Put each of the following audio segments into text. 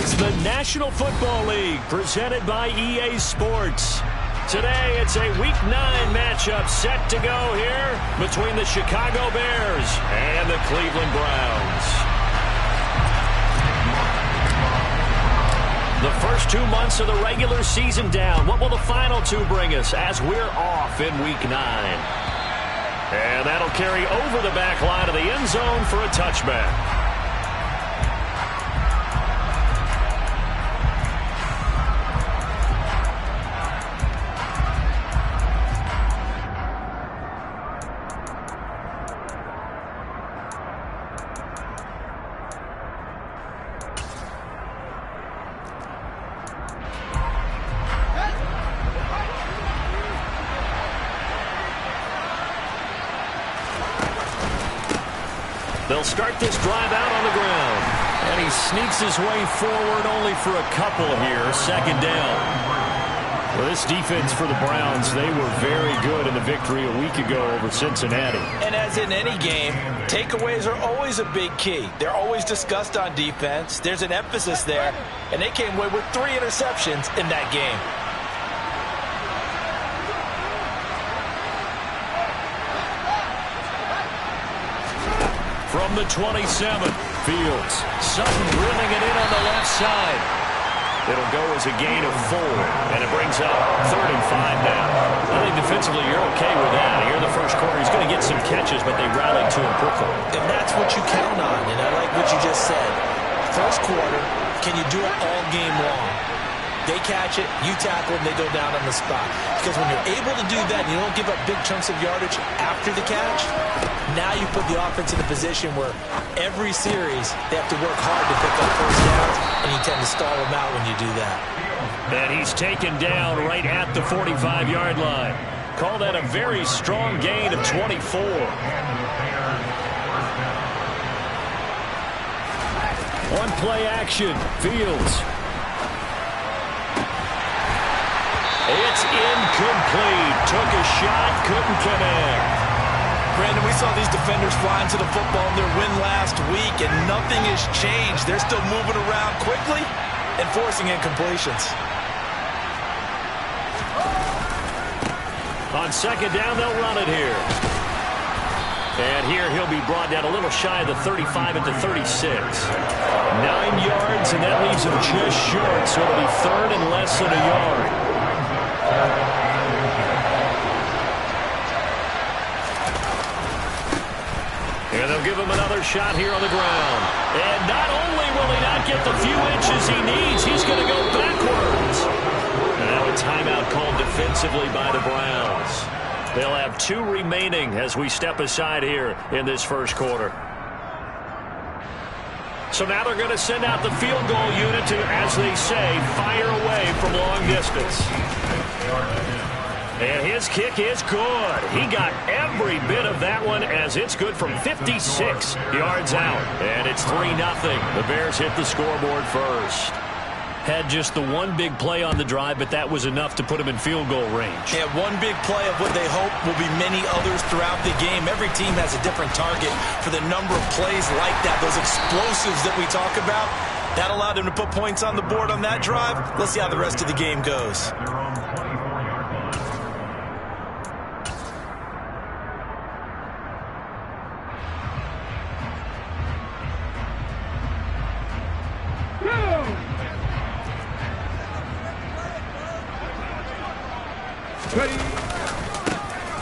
It's the National Football League presented by EA Sports. Today, it's a Week 9 matchup set to go here between the Chicago Bears and the Cleveland Browns. The first 2 months of the regular season down. What will the final 2 bring us as we're off in Week 9? And that'll carry over the back line of the end zone for a touchback. They'll start this drive out on the ground. And he sneaks his way forward only for a couple here. Second down. Well, this defense for the Browns, they were very good in the victory a week ago over Cincinnati. And as in any game, takeaways are always a big key. They're always discussed on defense. There's an emphasis there. And they came away with 3 interceptions in that game. From the 27, Fields. Sutton drilling it in on the left side. It'll go as a gain of 4, and it brings up 3rd and 5 now. I think defensively you're okay with that. Here in the first quarter, he's going to get some catches, but they rallied to him quickly. And that's what you count on, and I like what you just said. First quarter, can you do it all game long? They catch it, you tackle them, they go down on the spot. Because when you're able to do that and you don't give up big chunks of yardage after the catch, now you put the offense in a position where every series they have to work hard to pick up first downs, and you tend to stall them out when you do that. And he's taken down right at the 45-yard line. Call that a very strong gain of 24. One play action, Fields. It's incomplete. Took a shot, couldn't connect. Brandon, we saw these defenders flying to the football in their win last week, and nothing has changed. They're still moving around quickly and forcing incompletions. On second down, they'll run it here. And here he'll be brought down a little shy of the 35 at the 36. 9 yards, and that leaves him just short, so it'll be 3rd and less than a yard. And they'll give him another shot here on the ground. And not only will he not get the few inches he needs, he's going to go backwards. And now a timeout called defensively by the Browns. They'll have 2 remaining as we step aside here in this first quarter. So now they're going to send out the field goal unit to, as they say, fire away from long distance. And his kick is good. He got every bit of that one as it's good from 56 yards out. And it's 3-0. The Bears hit the scoreboard first. Had just the one big play on the drive, but that was enough to put him in field goal range. Yeah, one big play of what they hope will be many others throughout the game. Every team has a different target for the number of plays like that, those explosives that we talk about. That allowed him to put points on the board on that drive. Let's see how the rest of the game goes.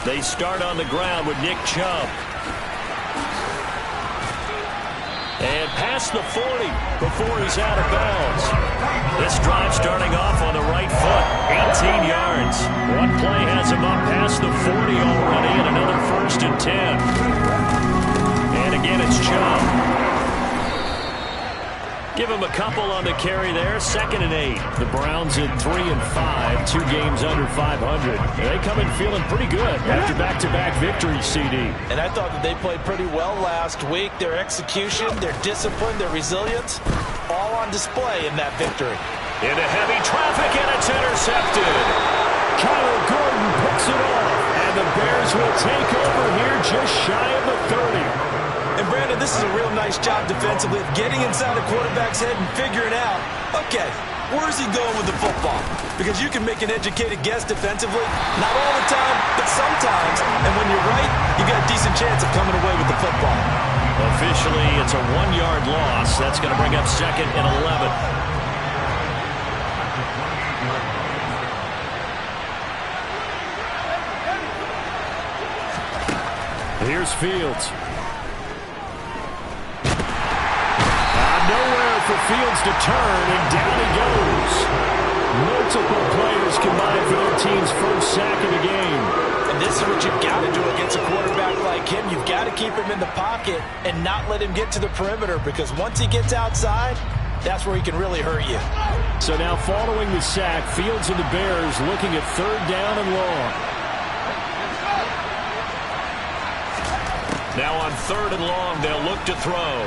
They start on the ground with Nick Chubb. And past the 40 before he's out of bounds. This drive starting off on the right foot. 18 yards. One play has him up past the 40 already, and another 1st and 10. And again, it's Chubb. Give him a couple on the carry there. 2nd and 8. The Browns at 3 and 5, 2 games under 500. They come in feeling pretty good after back-to-back victories, CD. And I thought that they played pretty well last week. Their execution, their discipline, their resilience, all on display in that victory. Into heavy traffic, and it's intercepted. Kyler Gordon picks it off, and the Bears will take over here just shy of the 30. And And Brandon, this is a real nice job defensively of getting inside a quarterback's head and figuring out, okay, where's he going with the football? Because you can make an educated guess defensively, not all the time, but sometimes. And when you're right, you got a decent chance of coming away with the football. Officially, it's a 1-yard loss. That's going to bring up 2nd and 11. Here's Fields. Nowhere for Fields to turn, and down he goes. Multiple players combined for their team's first sack of the game. And this is what you've got to do against a quarterback like him. You've got to keep him in the pocket and not let him get to the perimeter, because once he gets outside, that's where he can really hurt you. So now following the sack, Fields and the Bears looking at 3rd down and long. Now on 3rd and long, they'll look to throw.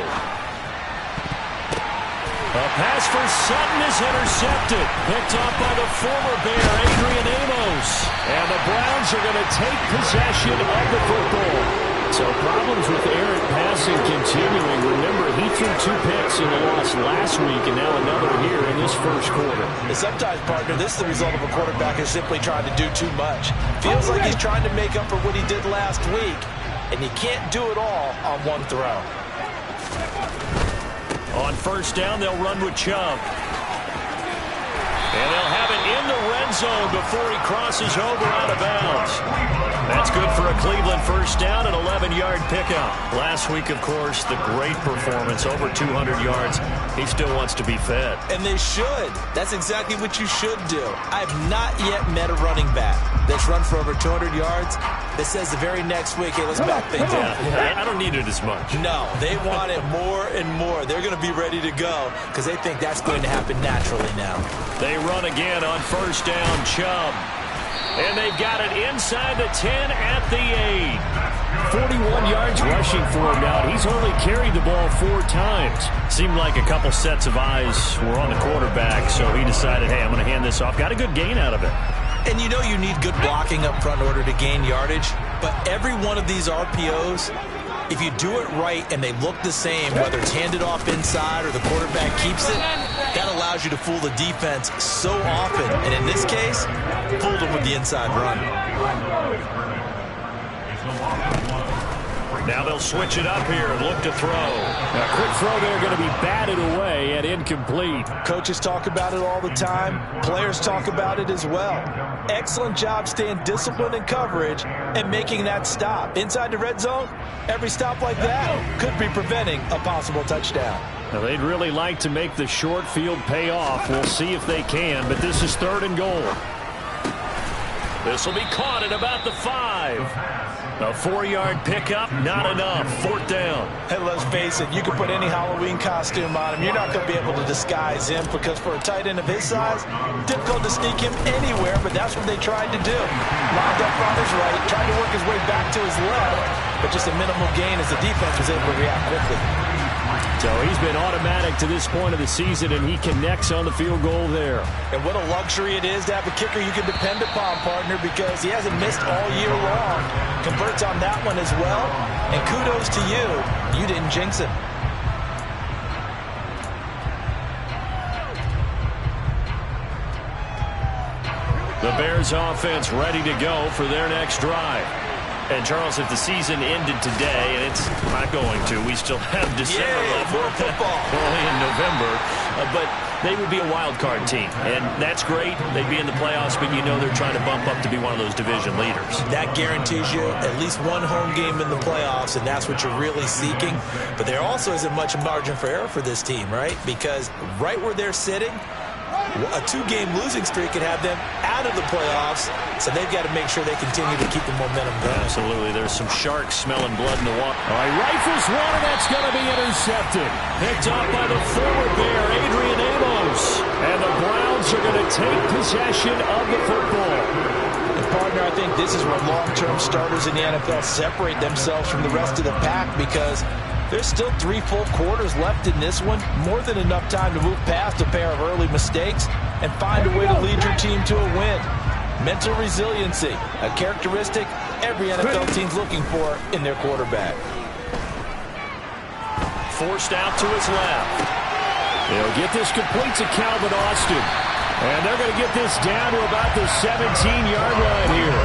A pass for Sutton is intercepted. Picked off by the former Bear, Adrian Amos. And the Browns are going to take possession of the football. So problems with errant passing continuing. Remember, he threw 2 picks in the loss last week, and now another here in this first quarter. And sometimes, partner, this is the result of a quarterback who's simply trying to do too much. Feels like he's trying to make up for what he did last week, and you can't do it all on one throw. On 1st down, they'll run with Chubb. And they'll have it in the red zone before he crosses over out of bounds. That's good for a Cleveland 1st down, an 11-yard pickup. Last week, of course, the great performance, over 200 yards. He still wants to be fed. And they should. That's exactly what you should do. I have not yet met a running back that's run for over 200 yards that says the very next week, hey, let's back things up. Yeah, I don't need it as much. No, they want it more and more. They're going to be ready to go because they think that's going to happen naturally now. They run again on 1st down, Chubb. And they've got it inside the 10 at the 8. 41 yards rushing for him now. He's only carried the ball 4 times. Seemed like a couple sets of eyes were on the quarterback, so he decided, hey, I'm going to hand this off. Got a good gain out of it. And you know you need good blocking up front in order to gain yardage, but every one of these RPOs, if you do it right and they look the same, whether it's handed off inside or the quarterback keeps it, that allows you to fool the defense so often. And in this case, fooled them with the inside run. Now they'll switch it up here and look to throw. A quick throw there going to be batted away and incomplete. Coaches talk about it all the time. Players talk about it as well. Excellent job staying disciplined in coverage and making that stop. Inside the red zone, every stop like that could be preventing a possible touchdown. Now they'd really like to make the short field pay off. We'll see if they can, but this is 3rd and goal. This will be caught at about the 5. A 4-yard pickup, not enough. 4th down. And let's face it, you can put any Halloween costume on him. You're not going to be able to disguise him because for a tight end of his size, difficult to sneak him anywhere, but that's what they tried to do. Lined up on his right, tried to work his way back to his left, but just a minimal gain as the defense was able to react quickly. So he's been automatic to this point of the season, and he connects on the field goal there. And what a luxury it is to have a kicker you can depend upon, partner, because he hasn't missed all year long. Converts on that one as well, and kudos to you. You didn't jinx him. The Bears offense ready to go for their next drive. And, Charles, if the season ended today, and it's not going to, we still have December left. More football. Only in November. But they would be a wild card team. And that's great. They'd be in the playoffs, but you know they're trying to bump up to be one of those division leaders. That guarantees you at least one home game in the playoffs, and that's what you're really seeking. But there also isn't much margin for error for this team, right? Because right where they're sitting, a 2-game losing streak could have them out of the playoffs, so they've got to make sure they continue to keep the momentum going. Absolutely. There's some sharks smelling blood in the water. All right, rifles one, and that's going to be intercepted. Picked up by the former Bear, Adrian Amos. And the Browns are going to take possession of the football. And, partner, I think this is where long-term starters in the NFL separate themselves from the rest of the pack, because there's still 3 full quarters left in this one. More than enough time to move past a pair of early mistakes and find a way to lead your team to a win. Mental resiliency, a characteristic every NFL team's looking for in their quarterback. forced out to his left. They'll get this complete to Calvin Austin. And they're going to get this down to about the 17-yard line here.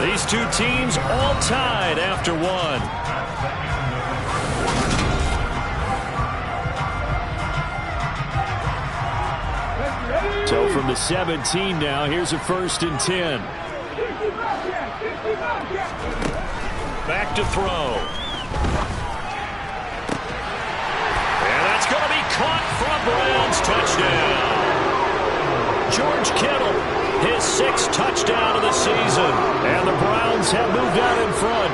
These two teams all tied after one. So from the 17 now, here's a 1st and 10. Back to throw. And that's going to be caught from Browns. Touchdown. George Kittle, his 6th touchdown of the season. And the Browns have moved out in front.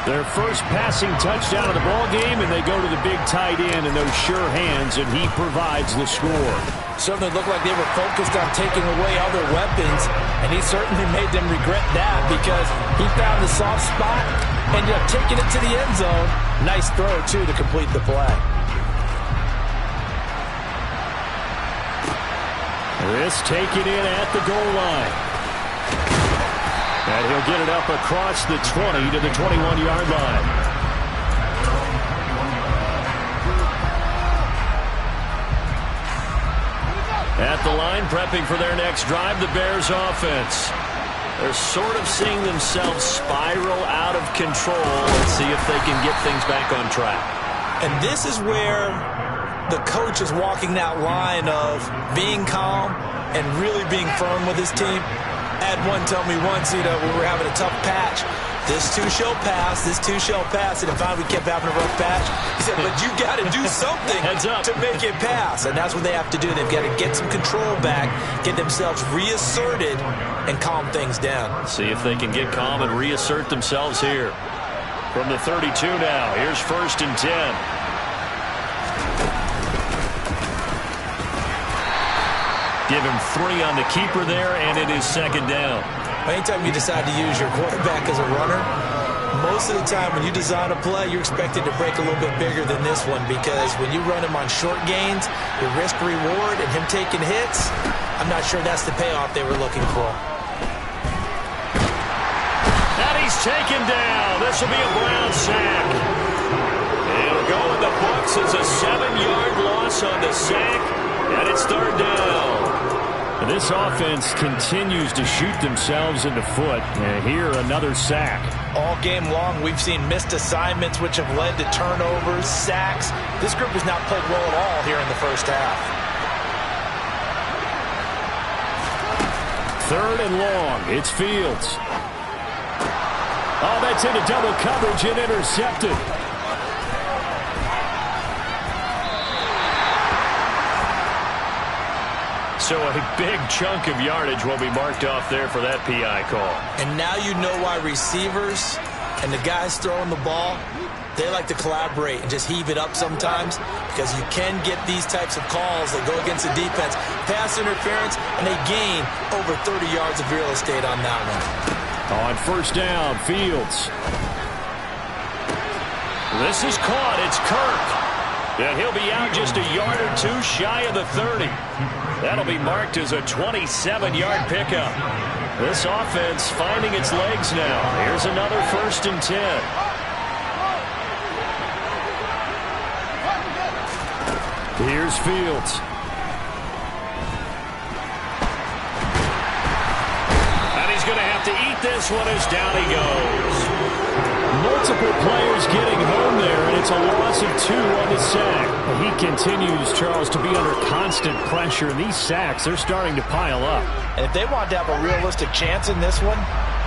Their first passing touchdown of the ball game, and they go to the big tight end in those sure hands, and he provides the score. Certainly looked like they were focused on taking away other weapons, and he certainly made them regret that because he found the soft spot and taking it to the end zone. Nice throw, too, to complete the play. This taken in at the goal line. And he'll get it up across the 20 to the 21-yard line. At the line, prepping for their next drive, the Bears offense. They're sort of seeing themselves spiral out of control. Let's see if they can get things back on track. And this is where the coach is walking that line of being calm and really being firm with his team. I had one tell me once, when we were having a tough patch, this too shall pass, this too shall pass, and finally we kept having a rough patch. He said, but you got to do something to make it pass, and that's what they have to do. They've got to get some control back, get themselves reasserted, and calm things down. See if they can get calm and reassert themselves here. From the 32 now, here's 1st and 10. Give him 3 on the keeper there, and it is 2nd down. Anytime you decide to use your quarterback as a runner, most of the time when you design a play, you're expected to break a little bit bigger than this one because when you run him on short gains, your risk-reward and him taking hits, I'm not sure that's the payoff they were looking for. And he's taken down. This will be a Brown sack. It'll go in the books as a 7-yard loss on the sack, and it's 3rd down. This offense continues to shoot themselves in the foot. And here, another sack. All game long, we've seen missed assignments, which have led to turnovers, sacks. This group has not played well at all here in the first half. 3rd and long. It's Fields. Oh, that's into double coverage and intercepted. So a big chunk of yardage will be marked off there for that PI call. And now you know why receivers and the guys throwing the ball, they like to collaborate and just heave it up sometimes because you can get these types of calls that go against the defense. Pass interference, and they gain over 30 yards of real estate on that one. On 1st down, Fields. This is caught. It's Kirk. And he'll be out just a yard or 2 shy of the 30. That'll be marked as a 27-yard pickup. This offense finding its legs now. Here's another 1st and 10. Here's Fields. And he's going to have to eat this one as down he goes. Multiple players getting home there, and it's a loss of 2 on the sack. He continues, Charles, to be under constant pressure, and these sacks, they're starting to pile up. And if they want to have a realistic chance in this one,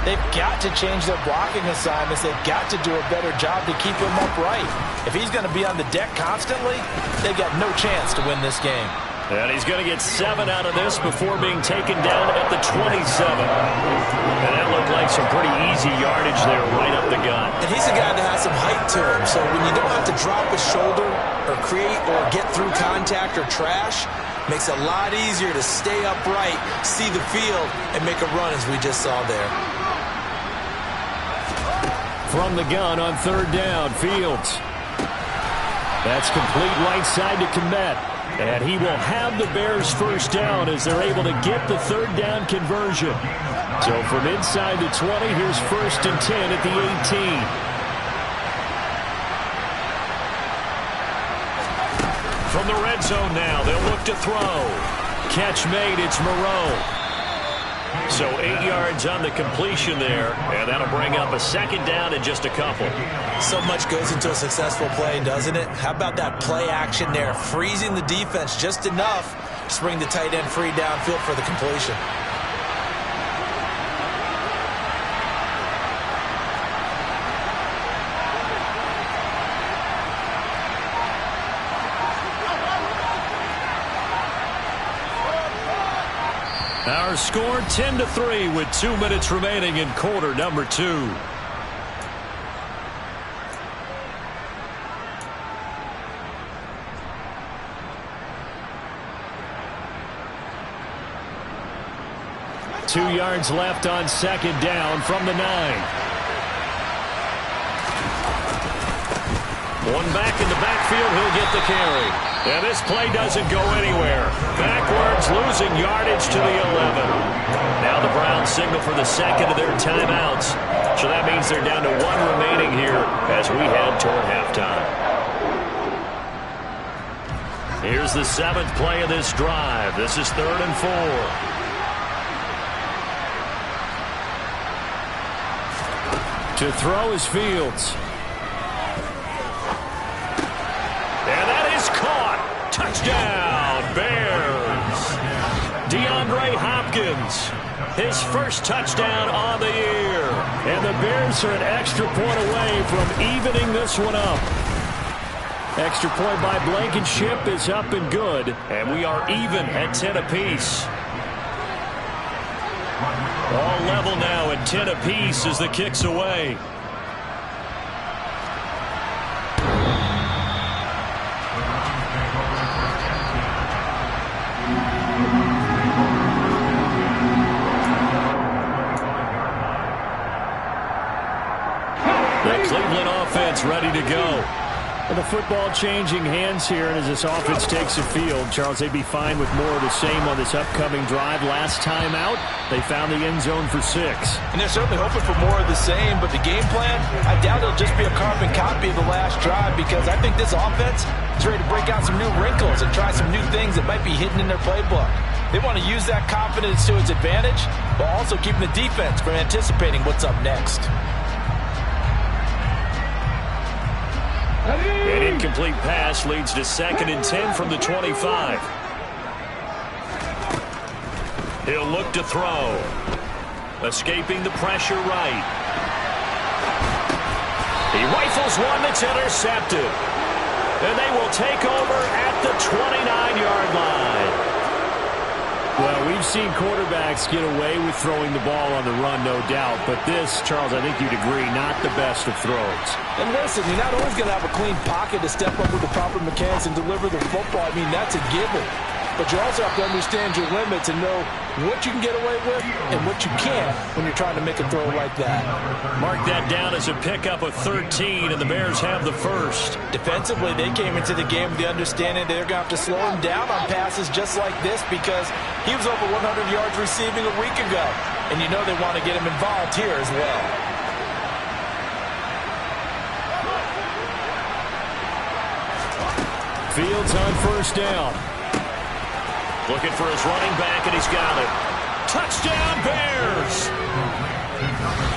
they've got to change their blocking assignments. They've got to do a better job to keep him upright. If he's going to be on the deck constantly, they've got no chance to win this game. And he's going to get 7 out of this before being taken down at the 27. And that looked like some pretty easy yardage there right up the gut. And he's a guy that has some height to him, so when you don't have to drop his shoulder or create or get through contact or trash, makes it a lot easier to stay upright, see the field, and make a run as we just saw there. From the gun on 3rd down, Fields. That's complete right side to Komet. And he will have the Bears first down as they're able to get the third down conversion. So from inside the 20, here's 1st and 10 at the 18. From the red zone now, they'll look to throw. Catch made, it's Moreau. So 8 yards on the completion there, and that'll bring up a second down in just a couple. So much goes into a successful play, doesn't it? How about that play action there, freezing the defense just enough to bring the tight end free downfield for the completion. Our score 10-3 with 2 minutes remaining in quarter number 2. Two yards left on second down from the 9. One back in the backfield, he'll get the carry. And this play doesn't go anywhere. Backwards, losing yardage to the 11. Now the Browns signal for the second of their timeouts. So that means they're down to 1 remaining here as we head toward halftime. Here's the 7th play of this drive. This is 3rd and 4. To throw is Fields. And that is caught. Touchdown, Bears. DeAndre Hopkins, his first touchdown on the year. And the Bears are an extra point away from evening this one up. Extra point by Blankenship is up and good. And we are even at 10 apiece. All level now at 10 apiece as the kick's away. The Cleveland offense ready to go. And the football changing hands here, and as this offense takes the field, Charles, they'd be fine with more of the same on this upcoming drive. Last time out, they found the end zone for 6. And they're certainly hoping for more of the same, but the game plan, I doubt it'll just be a carbon copy of the last drive, because I think this offense is ready to break out some new wrinkles and try some new things that might be hidden in their playbook. They want to use that confidence to its advantage, while also keeping the defense from anticipating what's up next. An incomplete pass leads to 2nd and 10 from the 25. He'll look to throw. Escaping the pressure right. He rifles one that's intercepted. And they will take over at the 29-yard line. Well, we've seen quarterbacks get away with throwing the ball on the run, no doubt. But this, Charles, I think you'd agree, not the best of throws. And listen, you're not always going to have a clean pocket to step up with the proper mechanics and deliver the football. I mean, that's a given. But you also have to understand your limits and know what you can get away with and what you can't when you're trying to make a throw like that. Mark that down as a pickup of 13, and the Bears have the first. Defensively, they came into the game with the understanding they're going to have to slow him down on passes just like this, because he was over 100 yards receiving a week ago. And you know they want to get him involved here as well. Fields on first down. Looking for his running back, and he's got it. Touchdown, Bears!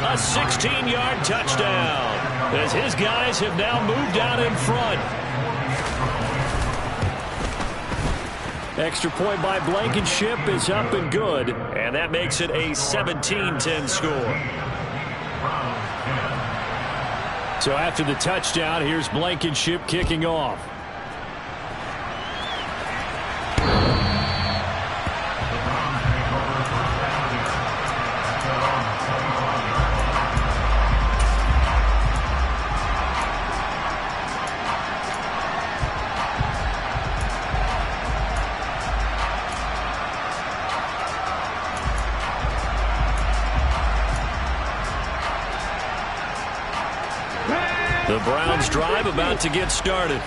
A 16-yard touchdown, as his guys have now moved out in front. Extra point by Blankenship is up and good. And that makes it a 17-10 score. So after the touchdown, here's Blankenship kicking off. The Browns drive about to get started.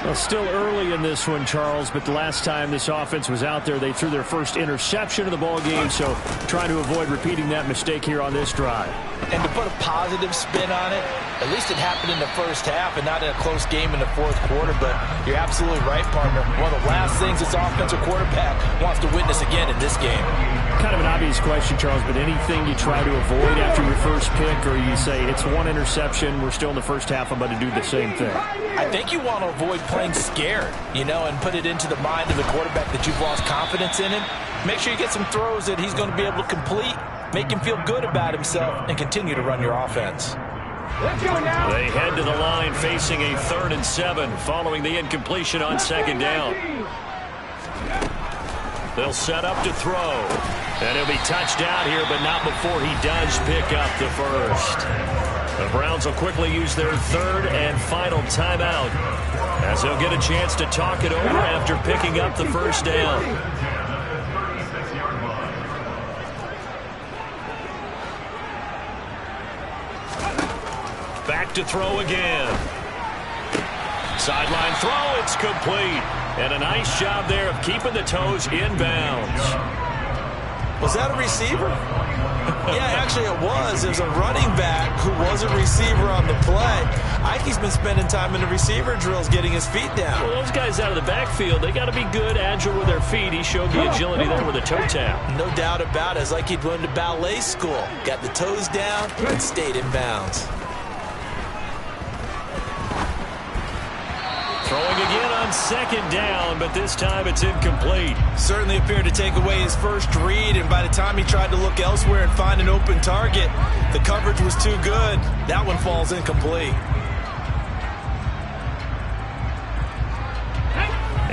Well, still early in this one, Charles, but the last time this offense was out there, they threw their first interception of the ball game, so trying to avoid repeating that mistake here on this drive. And to put a positive spin on it, at least it happened in the first half and not in a close game in the fourth quarter, but you're absolutely right, partner. One of the last things this offensive quarterback wants to witness again in this game. Kind of an obvious question, Charles, but anything you try to avoid after your first pick, or you say it's one interception, we're still in the first half, I'm about to do the same thing? I think you want to avoid playing scared, and put it into the mind of the quarterback that you've lost confidence in him. Make sure you get some throws that he's going to be able to complete, make him feel good about himself, and continue to run your offense. They head to the line facing a 3rd and 7 following the incompletion on 2nd down. They'll set up to throw. And he'll be touched out here, but not before he does pick up the first. The Browns will quickly use their 3rd and final timeout, as they'll get a chance to talk it over after picking up the first down. Back to throw again. Sideline throw, it's complete. And a nice job there of keeping the toes inbounds. Was that a receiver? Yeah, actually it was. There's a running back who was a receiver on the play. Ike's been spending time in the receiver drills getting his feet down. Well, those guys out of the backfield, they got to be good, agile with their feet. He showed the agility there with a toe tap. No doubt about it. It's like he'd went to ballet school. Got the toes down and stayed in bounds. Throwing again on 2nd down, but this time it's incomplete. Certainly appeared to take away his first read, and by the time he tried to look elsewhere and find an open target, the coverage was too good. That one falls incomplete.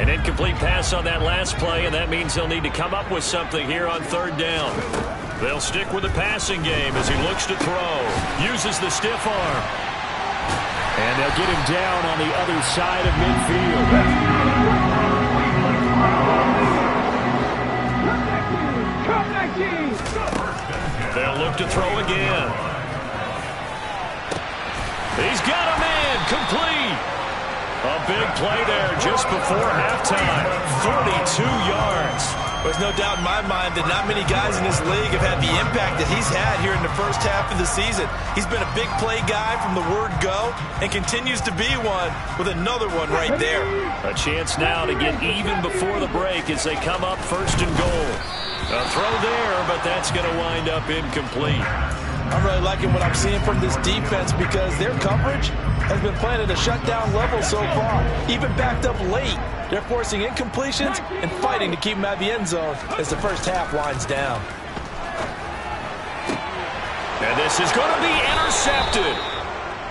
An incomplete pass on that last play, and that means they'll need to come up with something here on 3rd down. They'll stick with the passing game as he looks to throw. Uses the stiff arm. And they'll get him down on the other side of midfield. They'll look to throw again. He's got a man, complete. A big play there just before halftime. 42 yards. There's no doubt in my mind that not many guys in this league have had the impact that he's had here in the first half of the season. He's been a big play guy from the word go and continues to be one with another one right there. A chance now to get even before the break as they come up 1st and goal. A throw there, but that's going to wind up incomplete. I'm really liking what I'm seeing from this defense because their coverage has been playing at a shutdown level so far. Even backed up late, they're forcing incompletions and fighting to keep them out of the end zone as the first half winds down. And this is going to be intercepted.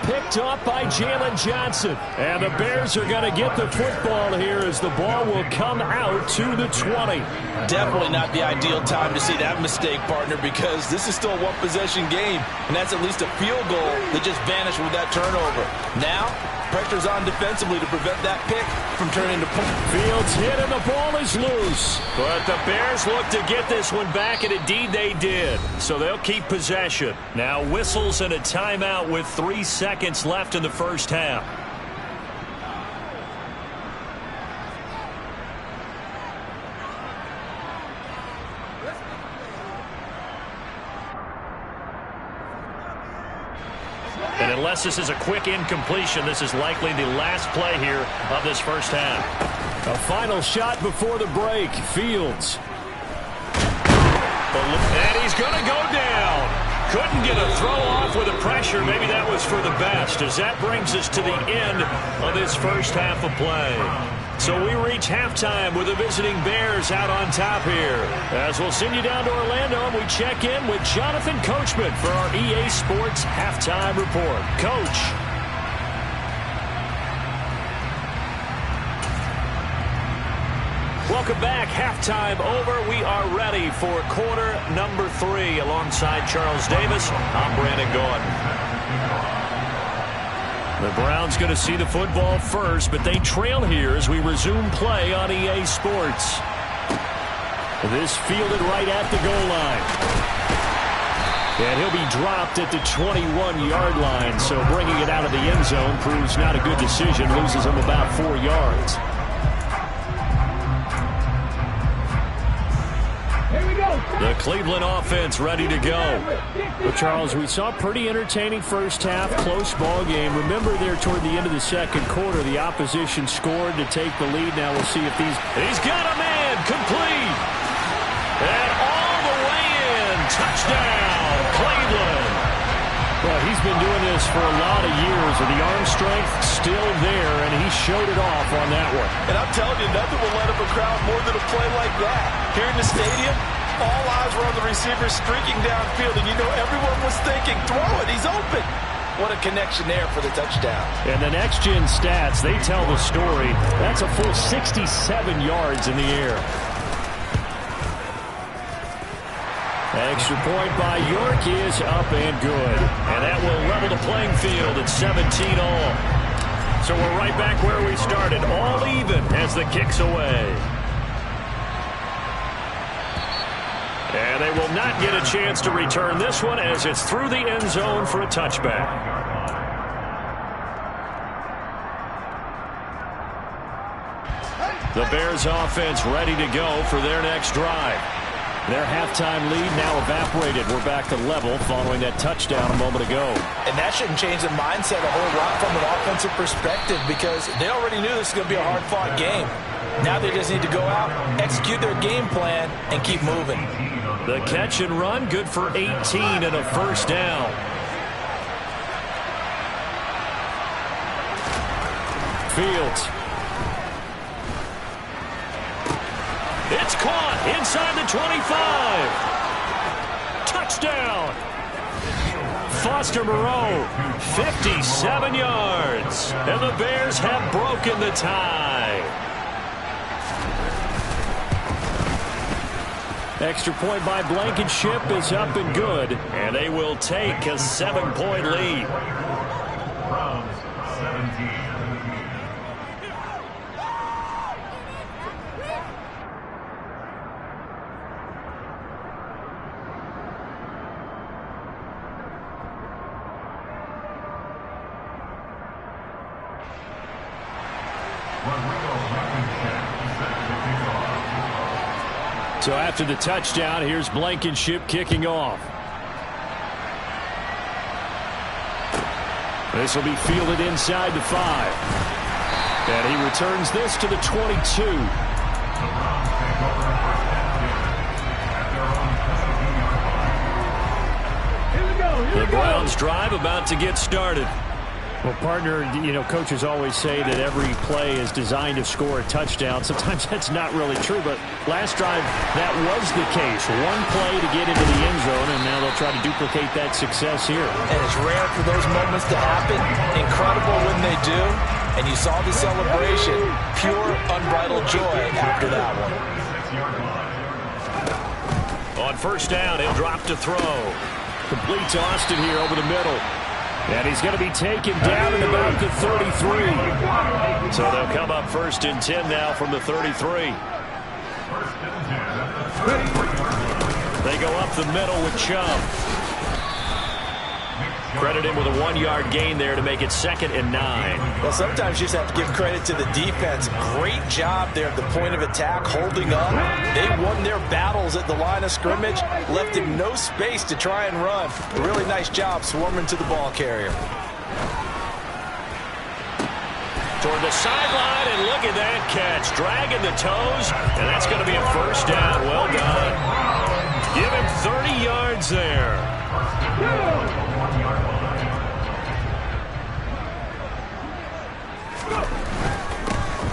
Picked up by Jalen Johnson. And the Bears are going to get the football here as the ball will come out to the 20. Definitely not the ideal time to see that mistake, partner, because this is still a one-possession game, and that's at least a field goal that just vanished with that turnover. Now, pressure's on defensively to prevent that pick from turning to point. Fields hit and the ball is loose. But the Bears look to get this one back, and indeed they did. So they'll keep possession. Now whistles and a timeout with 3 seconds left in the first half. And unless this is a quick incompletion, this is likely the last play here of this first half. A final shot before the break. Fields. And he's going to go down. Couldn't get a throw off with the pressure. Maybe that was for the best, as that brings us to the end of this first half of play. So we reach halftime with the visiting Bears out on top here. As we'll send you down to Orlando, and we check in with Jonathan Coachman for our EA Sports Halftime Report. Coach. Welcome back. Halftime over. We are ready for quarter number 3. Alongside Charles Davis, I'm Brandon Gordon. The Browns going to see the football first, but they trail here as we resume play on EA Sports. This fielded right at the goal line. And he'll be dropped at the 21-yard line, so bringing it out of the end zone proves not a good decision, loses him about 4 yards. The Cleveland offense ready to go. Well, Charles, we saw a pretty entertaining first half, close ball game. Remember there toward the end of the second quarter, the opposition scored to take the lead. Now we'll see if He's got a man, complete. And all the way in, touchdown, Cleveland. Well, he's been doing this for a lot of years, and the arm strength still there, and he showed it off on that one. And I'm telling you, nothing will let up a crowd more than a play like that. Here in the stadium, all eyes were on the receiver streaking downfield, and you know everyone was thinking, throw it, he's open. What a connection there for the touchdown. And the next-gen stats, they tell the story. That's a full 67 yards in the air. Extra point by York is up and good. And that will level the playing field at 17 all. So we're right back where we started, all even as the kick's away. And they will not get a chance to return this one as it's through the end zone for a touchback. The Bears offense ready to go for their next drive. Their halftime lead now evaporated. We're back to level following that touchdown a moment ago. And that shouldn't change the mindset a whole lot from an offensive perspective because they already knew this was going to be a hard-fought game. Now they just need to go out, execute their game plan, and keep moving. The catch and run, good for 18 and a first down. Fields. It's caught inside the 25. Touchdown. Foster Moreau, 57 yards. And the Bears have broken the tie. Extra point by Blankenship is up and good. And they will take a 7-point lead. Browns, 17. So after the touchdown, here's Blankenship kicking off. This will be fielded inside the 5. And he returns this to the 22. The Browns drive about to get started. Well, partner, you know, coaches always say that every play is designed to score a touchdown. Sometimes that's not really true, but last drive, that was the case. One play to get into the end zone, and now they'll try to duplicate that success here. And it's rare for those moments to happen. Incredible when they do. And you saw the celebration. Pure, unbridled joy after that one. On first down, he'll drop to throw. Complete to Austin here over the middle. And he's going to be taken down at about the 33. So they'll come up first and 10 now from the 33. They go up the middle with Chubb. Credit him with a 1-yard gain there to make it 2nd and 9. Well, sometimes you just have to give credit to the defense. Great job there at the point of attack, holding up. They won their battles at the line of scrimmage, left him no space to try and run. A really nice job swarming to the ball carrier. Toward the sideline, and look at that catch. Dragging the toes, and that's going to be a first down. Well done. Give him 30 yards there.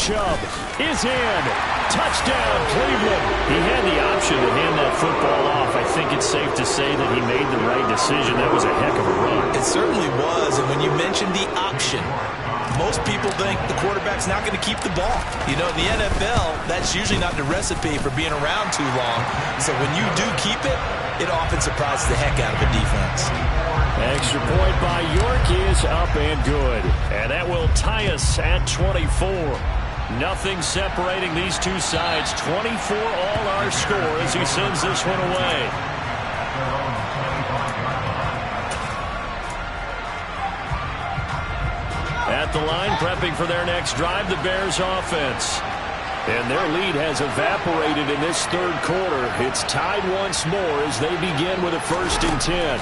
Chubb is in. Touchdown, Cleveland. He had the option to hand that football off. I think it's safe to say that he made the right decision. That was a heck of a run. It certainly was, and when you mentioned the option, most people think the quarterback's not going to keep the ball. You know, in the NFL, that's usually not the recipe for being around too long. So when you do keep it, it often surprises the heck out of the defense. Extra point by York is up and good. And that will tie us at 24. Nothing separating these two sides. 24 all our score as he sends this one away. At the line, prepping for their next drive, the Bears offense. And their lead has evaporated in this third quarter. It's tied once more as they begin with a 1st and 10.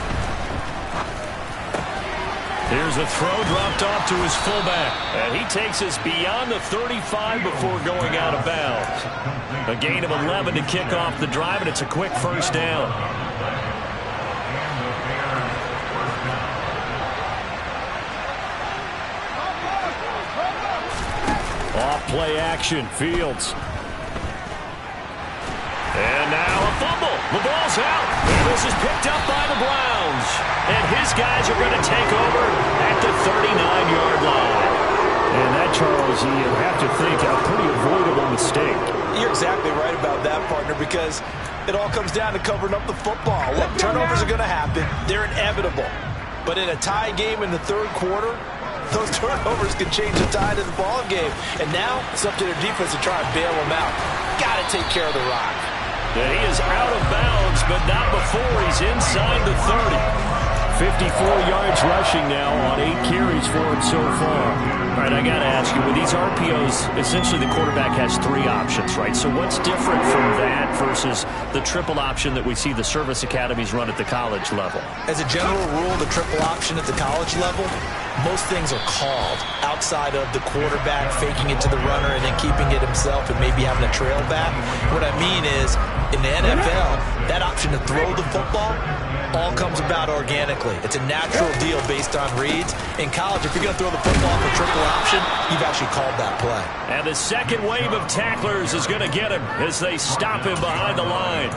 Here's a throw dropped off to his fullback. And he takes us beyond the 35 before going out of bounds. A gain of 11 to kick off the drive, and it's a quick 1st down. Off-play action, Fields. And now a fumble. The ball's out. And this is picked up by the Browns. And his guys are going to take over at the 39-yard line. And that, Charles, you have to think a pretty avoidable mistake. You're exactly right about that, partner, because it all comes down to covering up the football. Look, turnovers are going to happen. They're inevitable. But in a tie game in the third quarter, those turnovers can change the tide of the ball game. And now it's up to their defense to try and bail them out. Got to take care of the rock. And he is out of bounds, but not before he's inside the 30. 54 yards rushing now on 8 carries for him so far. All right, I got to ask you, with these RPOs, essentially the quarterback has 3 options, right? So what's different from that versus the triple option that we see the service academies run at the college level? As a general rule, the triple option at the college level, most things are called outside of the quarterback faking it to the runner and then keeping it himself and maybe having a trail back. What I mean is, in the NFL, that option to throw the football all comes about organically. It's a natural deal based on reads. In college, if you're going to throw the football for triple option, you've actually called that play. And the second wave of tacklers is going to get him as they stop him behind the line.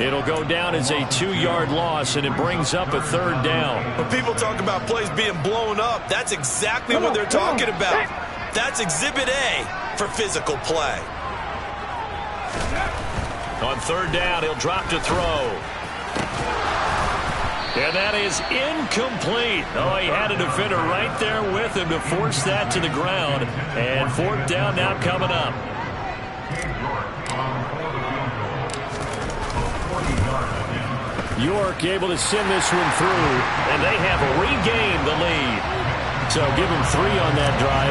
It'll go down as a 2-yard loss, and it brings up a 3rd down. When people talk about plays being blown up, that's exactly what they're talking about. That's Exhibit A for physical play. On 3rd down, he'll drop to throw. And that is incomplete. Oh, he had a defender right there with him to force that to the ground. And 4th down now coming up. York able to send this one through. And they have regained the lead. So give him 3 on that drive.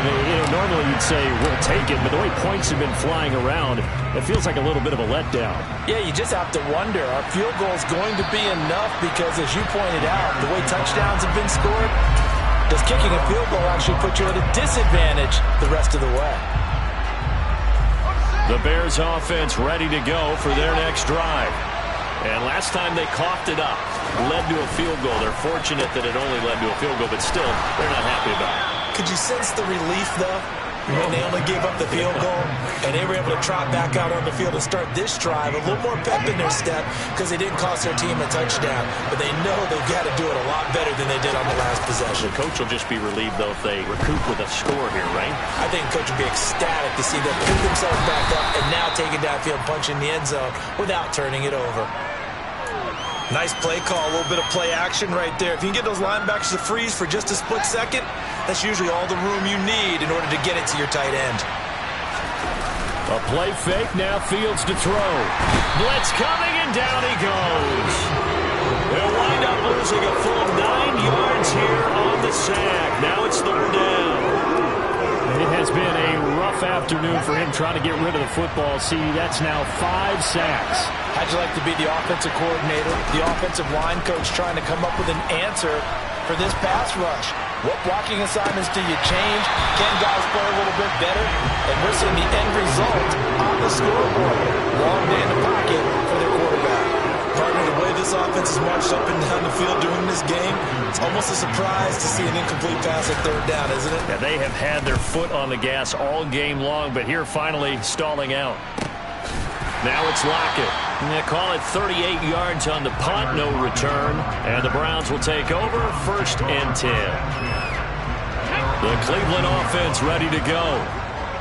Normally you'd say, we'll take it, but the way points have been flying around, it feels like a little bit of a letdown. Yeah, you just have to wonder, are field goals going to be enough? Because as you pointed out, the way touchdowns have been scored, does kicking a field goal actually put you at a disadvantage the rest of the way? The Bears offense ready to go for their next drive. And last time they coughed it up, led to a field goal. They're fortunate that it only led to a field goal, but still, they're not happy about it. Could you sense the relief, though, when they only gave up the field goal and they were able to trot back out on the field and start this drive? A little more pep in their step because they didn't cost their team a touchdown, but they know they've got to do it a lot better than they did on the last possession. The coach will just be relieved, though, if they recoup with a score here, right? I think the coach will be ecstatic to see them pick themselves back up and now take it downfield, punch in the end zone without turning it over. Nice play call, a little bit of play action right there. If you can get those linebackers to freeze for just a split second, that's usually all the room you need in order to get it to your tight end. A play fake, now Fields to throw. Blitz coming, and down he goes. They'll wind up losing a full 9 yards here on the sack. Now it's 3rd down. It has been a rough afternoon for him trying to get rid of the football. See, that's now 5 sacks. How'd you like to be the offensive coordinator, the offensive line coach trying to come up with an answer for this pass rush? What blocking assignments do you change? Can guys play a little bit better? And we're seeing the end result on the scoreboard. Long day in the pocket for their quarterback. Partner, the way this offense has marched up and down the field during this game, it's almost a surprise to see an incomplete pass at 3rd down, isn't it? Yeah, they have had their foot on the gas all game long, but here finally stalling out. Now it's Lockett. And they call it 38 yards on the punt, no return. And the Browns will take over 1st and 10. The Cleveland offense ready to go.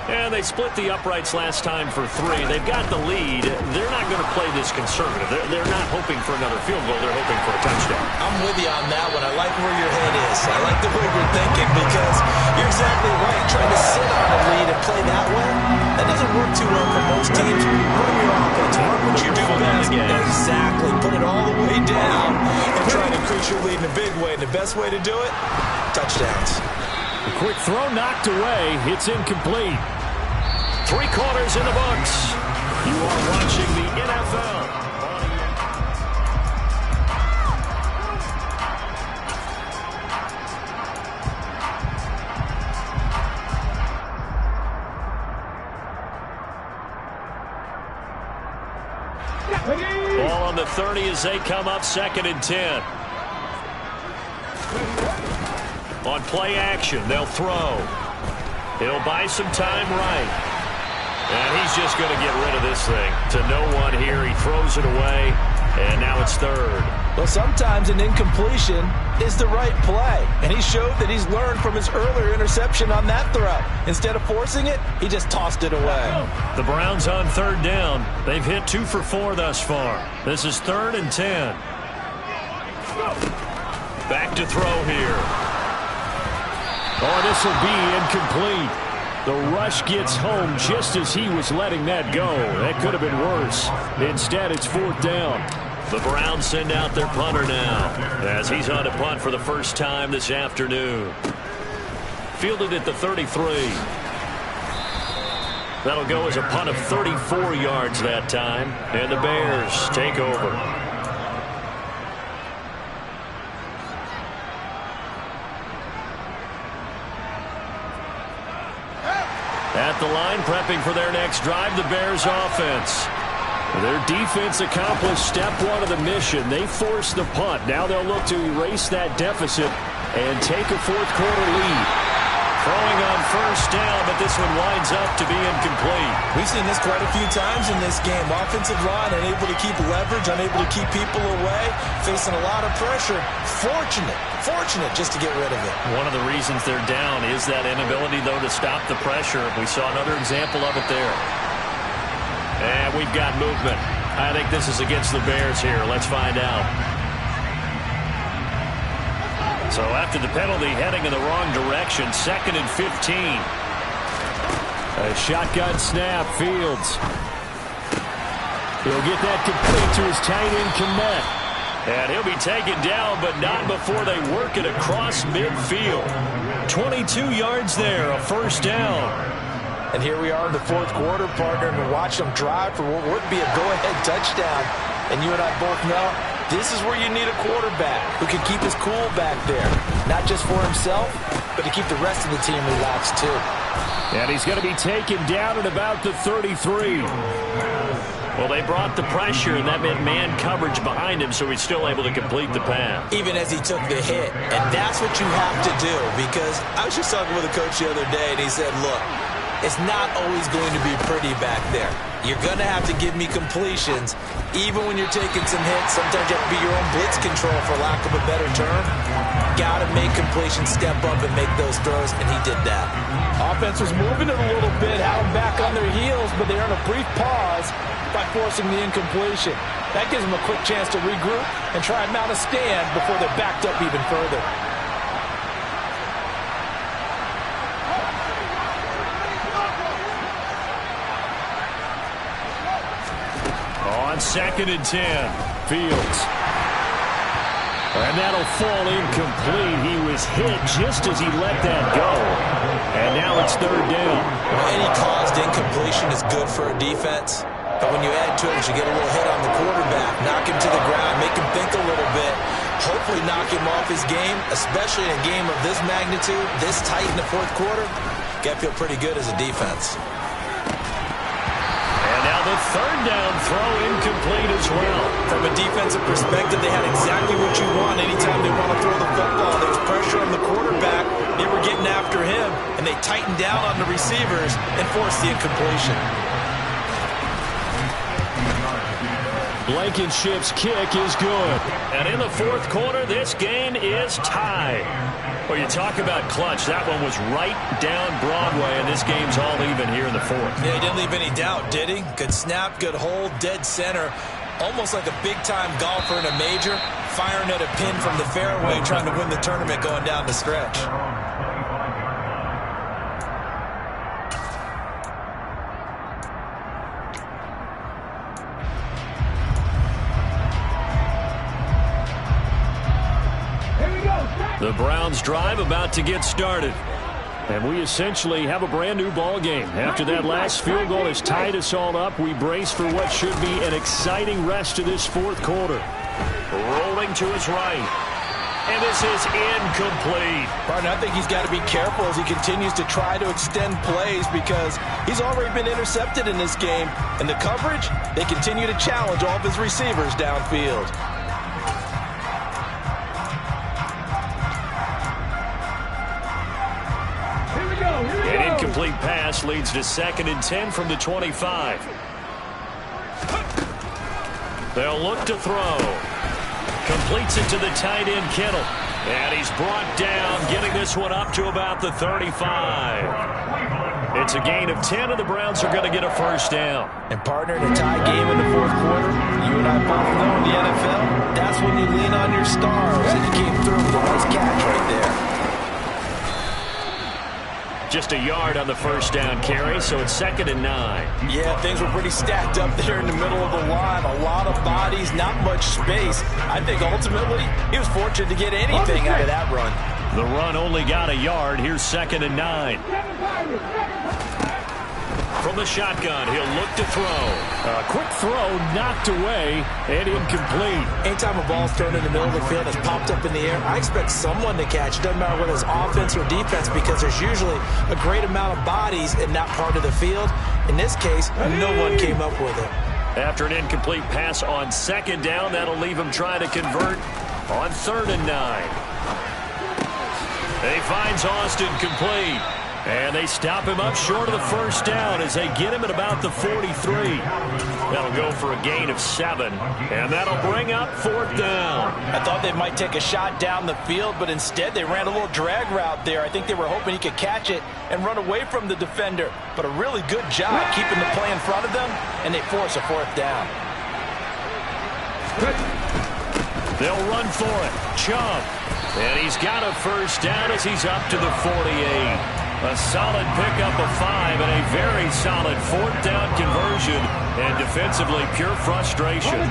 And they split the uprights last time for 3. They've got the lead. They're not going to play this conservative. They're not hoping for another field goal. They're hoping for a touchdown. I'm with you on that one. I like where your head is. I like the way you're thinking because you're exactly right. Trying to sit on a lead and play that way, that doesn't work too well for most teams. Run your offense. Run what you do best. Exactly. Put it all the way down should lead in a big way. And the best way to do it, touchdowns. A quick throw knocked away. It's incomplete. 3 quarters in the books. You are watching the NFL. Ball on the 30 as they come up 2nd and 10. On play action, they'll throw. He'll buy some time right. And he's just going to get rid of this thing to no one here. He throws it away, and now it's 3rd. Well, sometimes an incompletion is the right play. And he showed that he's learned from his earlier interception on that throw. Instead of forcing it, he just tossed it away. The Browns on 3rd down. They've hit 2 for 4 thus far. This is 3rd and 10. Back to throw here. Oh, this will be incomplete. The rush gets home just as he was letting that go. That could have been worse. Instead, it's 4th down. The Browns send out their punter now as he's on a punt for the first time this afternoon. Fielded at the 33. That'll go as a punt of 34 yards that time. And the Bears take over. At the line, prepping for their next drive, the Bears offense. Their defense accomplished step 1 of the mission. They forced the punt. Now they'll look to erase that deficit and take a 4th quarter lead. Throwing on 1st down, but this one winds up to be incomplete. We've seen this quite a few times in this game. Offensive line unable to keep leverage, unable to keep people away, facing a lot of pressure. Fortunate just to get rid of it. One of the reasons they're down is that inability, though, to stop the pressure. We saw another example of it there. And we've got movement. I think this is against the Bears here. Let's find out. So after the penalty, heading in the wrong direction, 2nd and 15. A shotgun snap, Fields. He'll get that complete to his tight end, Kmet. And he'll be taken down, but not before they work it across midfield. 22 yards there, a 1st down. And here we are in the 4th quarter, partner, and watch them drive for what would be a go-ahead touchdown. And you and I both know this is where you need a quarterback who can keep his cool back there. Not just for himself, but to keep the rest of the team relaxed too. And he's going to be taken down at about the 33. Well, they brought the pressure, and that meant man coverage behind him, so he's still able to complete the pass. Even as he took the hit. And that's what you have to do, because I was just talking with a coach the other day, and he said, look, it's not always going to be pretty back there. You're going to have to give me completions. Even when you're taking some hits, sometimes you have to be your own blitz control, for lack of a better term. Got to make completions, step up and make those throws, and he did that. Offense was moving it a little bit, had them back on their heels, but they earned a brief pause by forcing the incompletion. That gives them a quick chance to regroup and try and mount a stand before they're backed up even further. On 2nd and 10, Fields. And that'll fall incomplete. He was hit just as he let that go. And now it's 3rd down. Any caused incompletion is good for a defense. But when you add to it, you get a little hit on the quarterback, knock him to the ground, make him think a little bit, hopefully knock him off his game, especially in a game of this magnitude, this tight in the 4th quarter. Got to feel pretty good as a defense. And now the 3rd down throw incomplete as well. From a defensive perspective, they had exactly what you want anytime they want to throw the football. There's pressure on the quarterback. They were getting after him, and they tightened down on the receivers and forced the incompletion. Blankenship's kick is good. And in the 4th quarter, this game is tied. Well, you talk about clutch. That one was right down Broadway, and this game's all even here in the 4th. Yeah, he didn't leave any doubt, did he? Good snap, good hold, dead center. Almost like a big-time golfer in a major, firing at a pin from the fairway, trying to win the tournament going down the stretch. The Browns drive about to get started. And we essentially have a brand new ball game. After that last field goal has tied us all up, we brace for what should be an exciting rest of this fourth quarter. Rolling to his right. And this is incomplete. Partner, I think he's got to be careful as he continues to try to extend plays because he's already been intercepted in this game. And the coverage, they continue to challenge all of his receivers downfield. An incomplete pass leads to 2nd and 10 from the 25. They'll look to throw. Completes it to the tight end, Kittle. And he's brought down, getting this one up to about the 35. It's a gain of 10, and the Browns are going to get a first down. And partner, in a tie game in the fourth quarter, you and I both know in the NFL, that's when you lean on your stars, and he came through with a nice catch right there. Just a yard on the first down carry, so it's 2nd and 9. Yeah, things were pretty stacked up there in the middle of the line. A lot of bodies, not much space. I think ultimately he was fortunate to get anything out of that run. The run only got a yard. Here's 2nd and 9. From the shotgun, he'll look to throw. A quick throw knocked away and incomplete. Anytime a ball's thrown in the middle of the field that's popped up in the air, I expect someone to catch. It doesn't matter whether it's offense or defense because there's usually a great amount of bodies in that part of the field. In this case, no one came up with it. After an incomplete pass on 2nd down, that'll leave him trying to convert on 3rd and 9. He finds Austin complete. And they stop him up short of the first down as they get him at about the 43. That'll go for a gain of 7. And that'll bring up 4th down. I thought they might take a shot down the field, but instead they ran a little drag route there. I think they were hoping he could catch it and run away from the defender. But a really good job keeping the play in front of them, and they force a 4th down. They'll run for it. Chubb. And he's got a first down as he's up to the 48. A solid pickup of 5 and a very solid 4th down conversion. And defensively, pure frustration.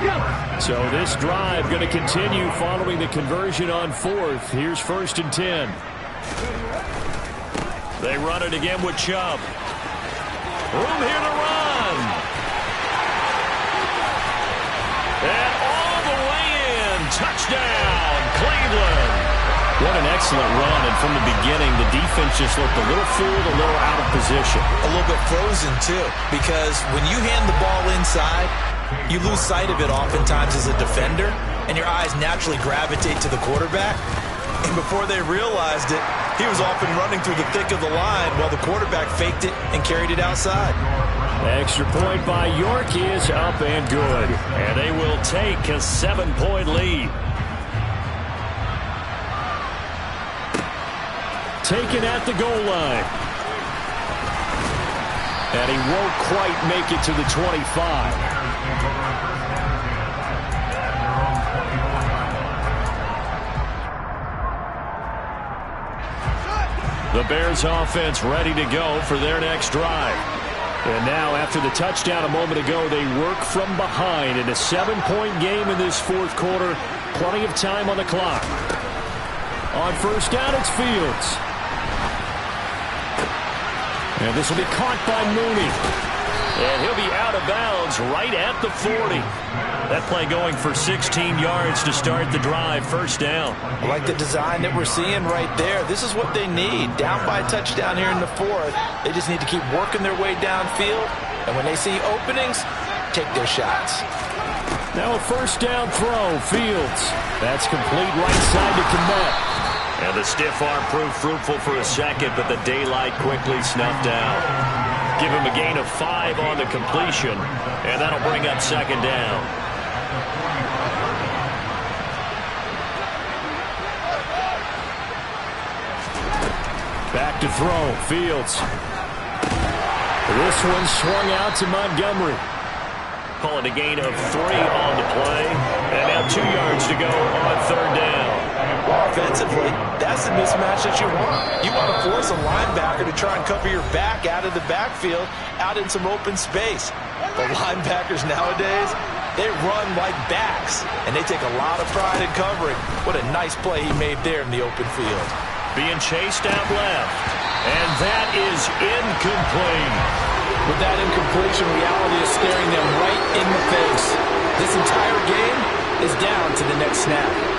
So this drive going to continue following the conversion on 4th. Here's 1st and 10. They run it again with Chubb. Room here to run. And all the way in. Touchdown, Cleveland. What an excellent run, and from the beginning, the defense just looked a little fooled, a little out of position. A little bit frozen, too, because when you hand the ball inside, you lose sight of it oftentimes as a defender, and your eyes naturally gravitate to the quarterback. And before they realized it, he was off and running through the thick of the line while the quarterback faked it and carried it outside. Extra point by York is up and good. And they will take a 7-point lead. Taken at the goal line. And he won't quite make it to the 25. The Bears offense ready to go for their next drive. And now after the touchdown a moment ago, they work from behind in a 7-point game in this fourth quarter. Plenty of time on the clock. On first down, it's Fields. And this will be caught by Mooney. And he'll be out of bounds right at the 40. That play going for 16 yards to start the drive. First down. I like the design that we're seeing right there. This is what they need. Down by a touchdown here in the 4th. They just need to keep working their way downfield. And when they see openings, take their shots. Now a first down throw. Fields. That's complete right side to Kmet. And the stiff arm proved fruitful for a second, but the daylight quickly snuffed out. Give him a gain of 5 on the completion, and that'll bring up 2nd down. Back to throw. Fields. This one swung out to Montgomery. Call it a gain of 3 on the play, and now 2 yards to go on 3rd down. Offensively, that's the mismatch that you want. You want to force a linebacker to try and cover your back out of the backfield, out in some open space. The linebackers nowadays, They run like backs, and they take a lot of pride in covering. What a nice play he made there in the open field. Being chased out left, and that is incomplete. With that incompletion, reality is staring them right in the face. This entire game is down to the next snap.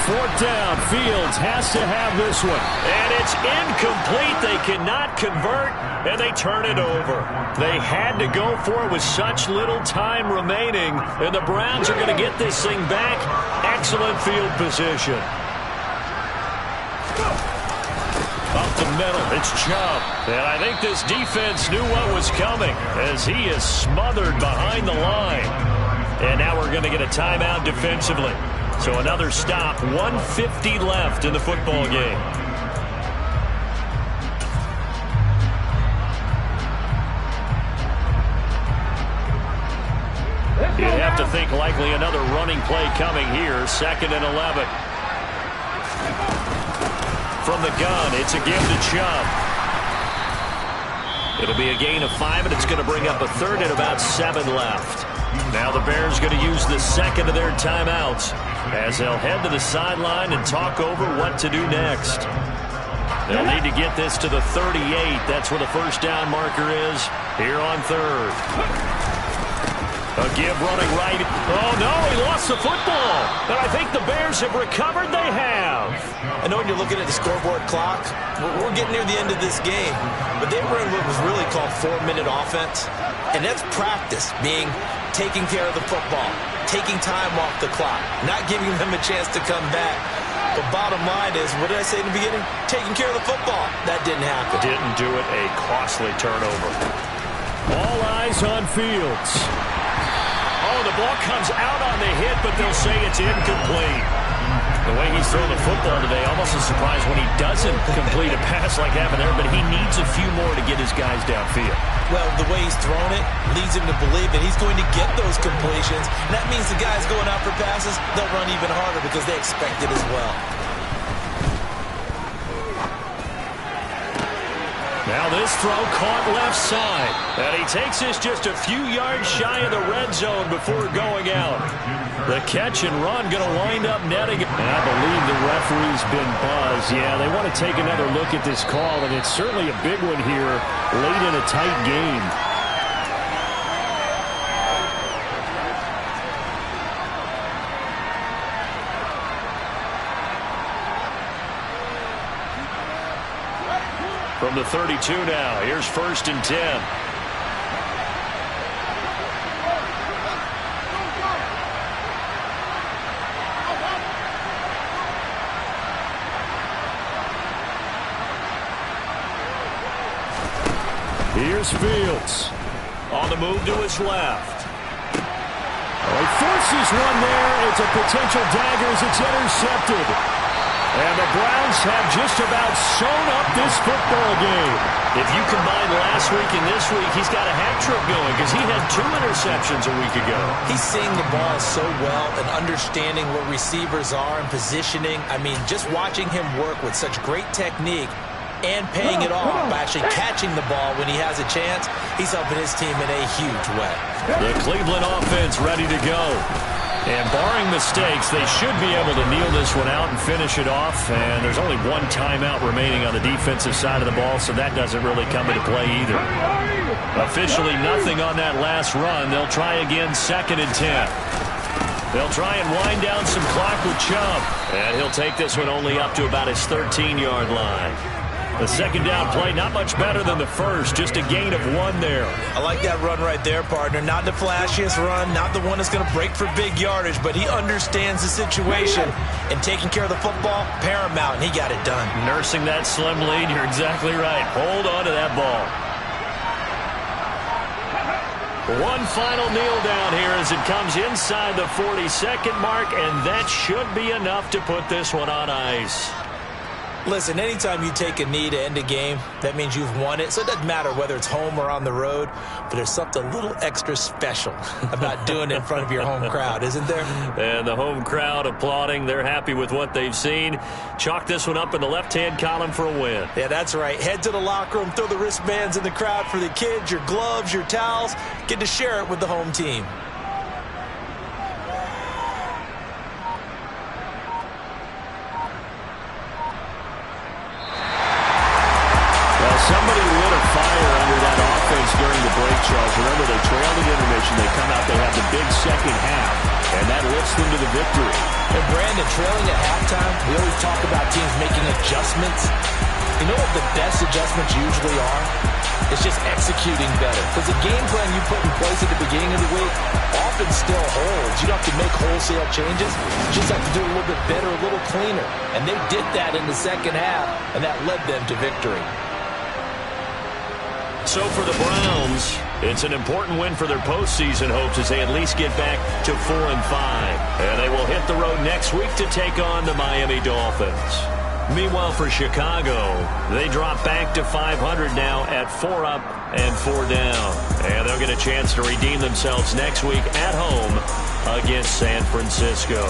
Fourth down, Fields has to have this one. And it's incomplete. They cannot convert, and they turn it over. They had to go for it with such little time remaining, and the Browns are going to get this thing back. Excellent field position. Up the middle, it's Chubb. And I think this defense knew what was coming as he is smothered behind the line. And now we're going to get a timeout defensively. So another stop, 1:50 left in the football game. You'd have to think likely another running play coming here, 2nd and 11. From the gun, it's a give to Chubb. It'll be a gain of 5, and it's going to bring up a 3rd and about 7 left. Now the Bears going to use the 2nd of their timeouts as they'll head to the sideline and talk over what to do next. They'll need to get this to the 38. That's where the first down marker is here on 3rd. A give running right. Oh, no, he lost the football. And I think the Bears have recovered. They have. I know when you're looking at the scoreboard clock, we're getting near the end of this game. But they were in what was really called 4-minute offense. And that's practice, being taking care of the football, taking time off the clock, not giving them a chance to come back. But bottom line is, what did I say in the beginning? Taking care of the football. That didn't happen. Didn't do it. A costly turnover. All eyes on Fields. Oh, the ball comes out on the hit, but they'll say it's incomplete. The way he's thrown the football today, almost a surprise when he doesn't complete a pass like happened there, but he needs a few more to get his guys downfield. Well, the way he's thrown it leads him to believe that he's going to get those completions. And that means the guys going out for passes, they'll run even harder because they expect it as well. Now this throw caught left side. And he takes this just a few yards shy of the red zone before going out. The catch and run going to wind up netting. And I believe the referee's been buzzed. Yeah, they want to take another look at this call, and it's certainly a big one here late in a tight game. From the 32 now, here's 1st and 10. Here's Fields. On the move to his left. He forces one there. It's a potential dagger as it's intercepted. And the Browns have just about sewn up this football game. If you combine last week and this week, he's got a hat trick going because he had 2 interceptions a week ago. He's seeing the ball so well and understanding where receivers are and positioning. I mean, just watching him work with such great technique and paying it off by actually catching the ball when he has a chance, he's helping his team in a huge way. The Cleveland offense ready to go. And barring mistakes, they should be able to kneel this one out and finish it off. And there's only 1 timeout remaining on the defensive side of the ball, so that doesn't really come into play either. Officially nothing on that last run. They'll try again 2nd and 10. They'll try and wind down some clock with Chubb. And he'll take this one only up to about his 13-yard line. The 2nd down play, not much better than the first, just a gain of 1 there. I like that run right there, partner. Not the flashiest run, not the one that's going to break for big yardage, but he understands the situation. And taking care of the football, paramount, and he got it done. Nursing that slim lead, you're exactly right. Hold on to that ball. One final kneel down here as it comes inside the 40-second mark, and that should be enough to put this one on ice. Listen, anytime you take a knee to end a game, that means you've won it. So it doesn't matter whether it's home or on the road, but there's something a little extra special about doing it in front of your home crowd, isn't there? And the home crowd applauding. They're happy with what they've seen. Chalk this one up in the left-hand column for a win. Yeah, that's right. Head to the locker room, throw the wristbands in the crowd for the kids, your gloves, your towels. Get to share it with the home team. Somebody lit a fire under that offense during the break, Charles. Remember, they trailed at intermission. They come out, they have the big second half, and that lifts them to the victory. And Brandon, trailing at halftime, we always talk about teams making adjustments. You know what the best adjustments usually are? It's just executing better. Because the game plan you put in place at the beginning of the week often still holds. You don't have to make wholesale changes. You just have to do it a little bit better, a little cleaner. And they did that in the second half, and that led them to victory. So for the Browns, it's an important win for their postseason hopes as they at least get back to 4-5. And they will hit the road next week to take on the Miami Dolphins. Meanwhile, for Chicago, they drop back to 500 now at 4 up and 4 down. And they'll get a chance to redeem themselves next week at home against San Francisco.